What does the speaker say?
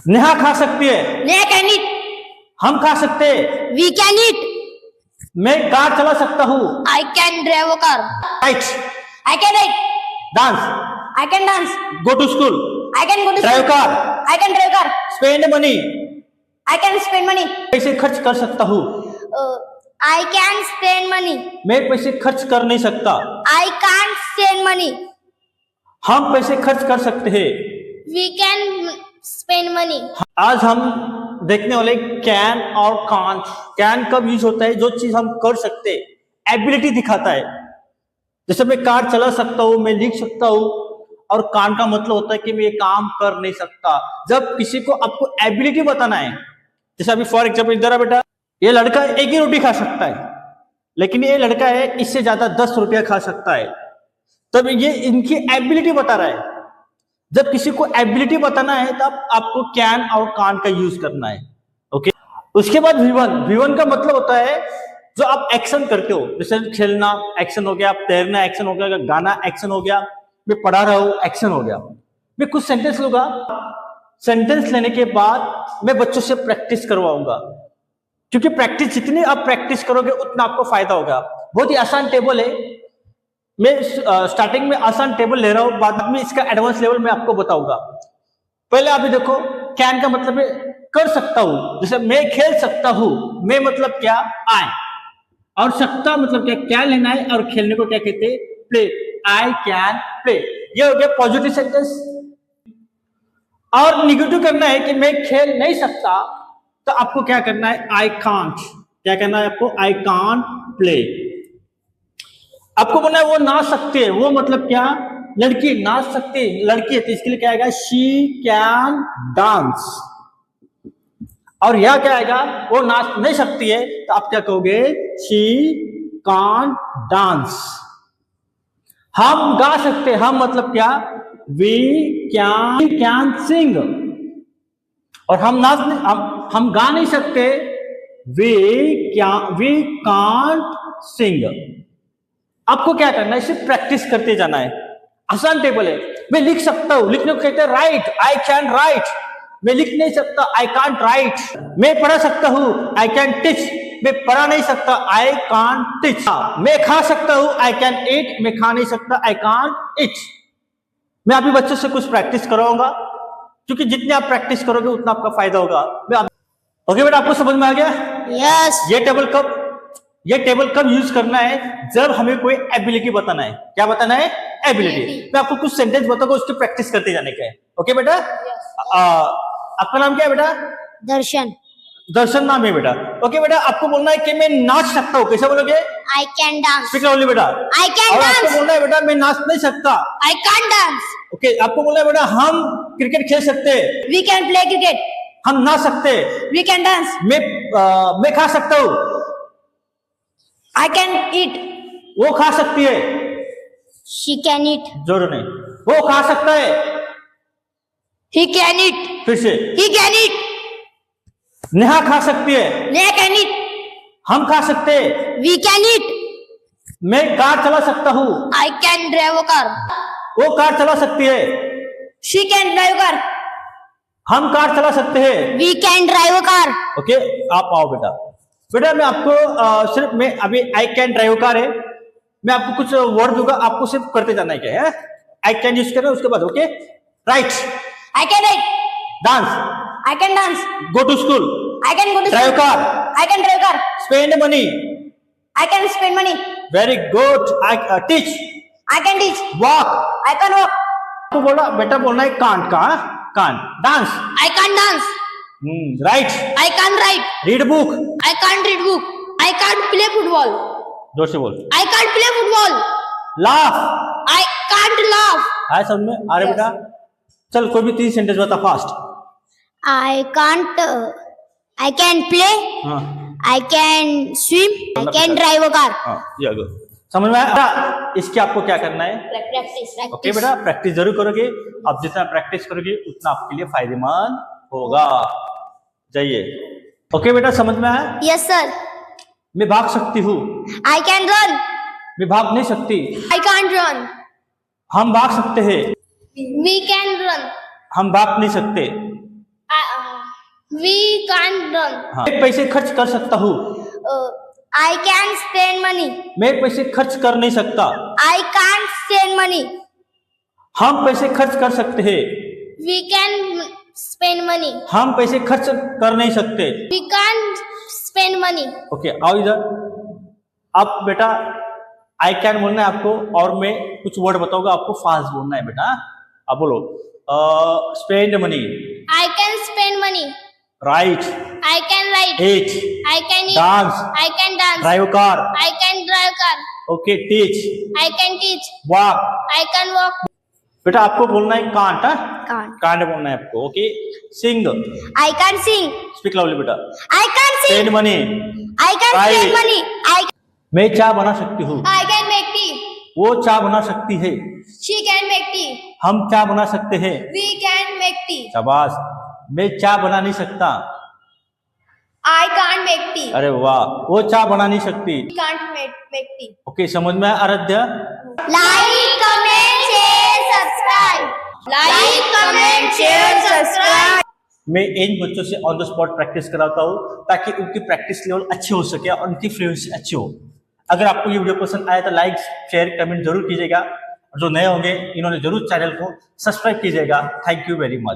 नेहा खा सकती है। Neha can eat. हम खा सकते हैं। We can eat. मैं कार चला सकता हूँ। I can drive a car. Write. I can write. Dance. I can dance. Go to school. I can go to drive car. I can drive car. Spend money. I can spend money. पैसे खर्च कर सकता हूँ। I can spend money. मैं पैसे खर्च कर नहीं सकता। I can spend money. हम पैसे खर्च कर सकते हैं। We can spend money. आज हम देखने वाले कैन और कांट। कैन कब यूज होता है? जो चीज हम कर सकते, एबिलिटी दिखाता है। जैसे मैं कार चला सकता हूँ, मैं लिख सकता हूँ। और कान का मतलब होता है कि मैं ये काम कर नहीं सकता। जब किसी को आपको एबिलिटी बताना है, जैसे अभी फॉर एग्जाम्पल इधर है बेटा, ये लड़का एक ही रोटी खा सकता है, लेकिन ये लड़का है इससे ज्यादा 10 रुपया खा सकता है। तब ये इनकी एबिलिटी बता रहा है। जब किसी को एबिलिटी बताना है तब आपको कैन और कान का यूज करना है। ओके। उसके बाद V1 का मतलब होता है जो आप एक्शन करते हो। जैसे खेलना एक्शन हो गया, तैरना एक्शन हो गया, गाना एक्शन हो गया, मैं पढ़ा रहा हूं एक्शन हो गया। मैं कुछ सेंटेंस लूंगा, सेंटेंस लेने के बाद मैं बच्चों से प्रैक्टिस करवाऊंगा, क्योंकि प्रैक्टिस जितनी आप प्रैक्टिस करोगे उतना आपको फायदा होगा। बहुत ही आसान टेबल है। मैं स्टार्टिंग में आसान टेबल ले रहा हूं, बाद में इसका एडवांस लेवल मैं आपको बताऊंगा। पहले आप देखो, कैन का मतलब है कर सकता हूं। जैसे मैं खेल सकता हूं, मैं मतलब क्या? आई। और सकता मतलब क्या लेना है, और खेलने को क्या कहते हैं? प्ले। I can play. ये हो गया पॉजिटिव सेंटेंस। और निगेटिव करना है कि मैं खेल नहीं सकता, तो आपको क्या करना है? I can't. क्या करना है आपको? I can't play. आपको बोलना है वो नाच सकती है। वो मतलब क्या? लड़की नाच सकती है, लड़की है, तो इसके लिए क्या आएगा? She can dance. और यह क्या आएगा? वो नाच नहीं सकती है, तो आप क्या कहोगे? She can't dance. हम गा सकते हैं। हम मतलब क्या? We can sing. और हम हम गा नहीं सकते। We can't sing. आपको क्या करना है? सिर्फ प्रैक्टिस करते जाना है। आसान टेबल है। मैं लिख सकता हूं, लिखने को कहते हैं राइट। I can right. मैं लिख नहीं सकता, आई कांट राइट। मैं पढ़ा सकता हूं, आई कैन टीच। मैं पढ़ा नहीं सकता, आई कांट टीच। मैं खा सकता हूं, आई कैन ईट। मैं खा नहीं सकता, आई कांट ईट। मैं अभी बच्चों से कुछ प्रैक्टिस कराऊंगा, क्योंकि जितने आप प्रैक्टिस करोगे उतना आपका फायदा होगा। ओके बेटा, आपको समझ में आ गया? यस। ये टेबल कब यूज करना है? जब हमें कोई एबिलिटी बताना है। क्या बताना है? एबिलिटी। मैं आपको कुछ सेंटेंस बताऊंगा, उसकी प्रैक्टिस करते जाने का है। ओके बेटा? आपका नाम क्या है बेटा? दर्शन। दर्शन नाम है बेटा। ओके बेटा, आपको बोलना है कि मैं नाच सकता हूँ। कैसे बोलोगे? I can dance. Speak loudly बेटा। I can dance. आपको बोलना है बेटा मैं नाच नहीं सकता। I can dance. ओके। आपको बोलना है बेटा हम क्रिकेट खेल सकते हैं। We can play cricket. हम नाच सकते हैं। We can dance. मैं खा सकता हूँ। I can eat. वो खा सकती है। She can eat. जोर नहीं। वो खा सकता है। He can eat. फिर से। ही कैन ईट। नेहा खा सकती है। Neha can eat. हम खा सकते हैं। We can eat. मैं कार चला सकता हूँ। I can drive a car. वो कार चला सकती है। She can drive car. हम कार चला सकते हैं। We can drive a car. Okay, आप आओ बेटा। बेटा मैं आपको सिर्फ मैं अभी आई कैन ड्राइव कार है, मैं आपको कुछ वर्ड दूंगा, आपको सिर्फ करते जाना है। क्या है? आई कैन यूज करना, उसके बाद okay. Write. I can write. Dance. I can dance. Go to school. I can go to drive car. I can drive car. Spend money. I can spend money. Very good. I teach. I can teach. Walk. I can walk. तो बोला बेटा, बोलना है can't का। Can't. Dance. I can dance. Write. I can write. Read book. I can read book. I can play football. जोर से बोल। आई can play football. Laugh. I can't laugh. है समझ में? अरे बेटा चल कोई भी 3 सेंटेंस बता fast. I can't. I can play. हाँ। I can swim. I can drive a car. हाँ, ये आगे समझ में आया? इसके आपको क्या करना है? प्रैक्टिस। ओके बेटा, प्रैक्टिस जरूर करोगे। आप जितना प्रैक्टिस करोगे उतना आपके लिए फायदेमंद होगा। जाइए। ओके बेटा, समझ में आया? Yes sir. मैं भाग सकती हूँ। I can run. मैं भाग नहीं सकती। I can run. हम भाग सकते हैं। We can run. हम भाग नहीं सकते। We can't run. हाँ, मैं पैसे खर्च कर सकता हूँ। I can spend money. मैं पैसे खर्च कर नहीं सकता। I can't spend money. हम पैसे खर्च कर सकते हैं। We can spend money. हम पैसे खर्च कर नहीं सकते। We can't spend money. Okay, आओ इधर। अब बेटा आई कैन बोलना है आपको, और मैं कुछ वर्ड बताऊंगा, आपको फास्ट बोलना है बेटा। आप बोलो spend money, I can spend money. Right, I can write. Eat, I can eat. Dance, I can dance. Drive car, I can drive car. Okay, teach, I can teach. Walk. I can walk. बेटा आपको बोलना है can't, Can't. Can't बोलना है आपको। Okay, sing, I can sing. Speak loudly बेटा। I can sing. Spend money, I can Right. spend money. मैं चाय बना सकती हूँ। I can make tea. वो चाय बना सकती है। She can make tea. हम चाय बना सकते हैं। We can make tea. शाबाश। मैं चाय बना नहीं सकता। I can't make tea. अरे वाह, वो चाय बना नहीं सकती। We can't make tea. Okay, समझ में आया Aaradhya? Like, comment, share, subscribe. Like, comment, share, subscribe. मैं इन बच्चों से ऑन द स्पॉट प्रैक्टिस कराता हूँ ताकि उनकी प्रैक्टिस लेवल अच्छी हो सके और उनकी फ्लुएंसी अच्छी हो। अगर आपको ये वीडियो पसंद आया तो लाइक, शेयर, कमेंट जरूर कीजिएगा। जो नए होंगे इन्होंने जरूर चैनल को सब्सक्राइब कीजिएगा। Thank you very much.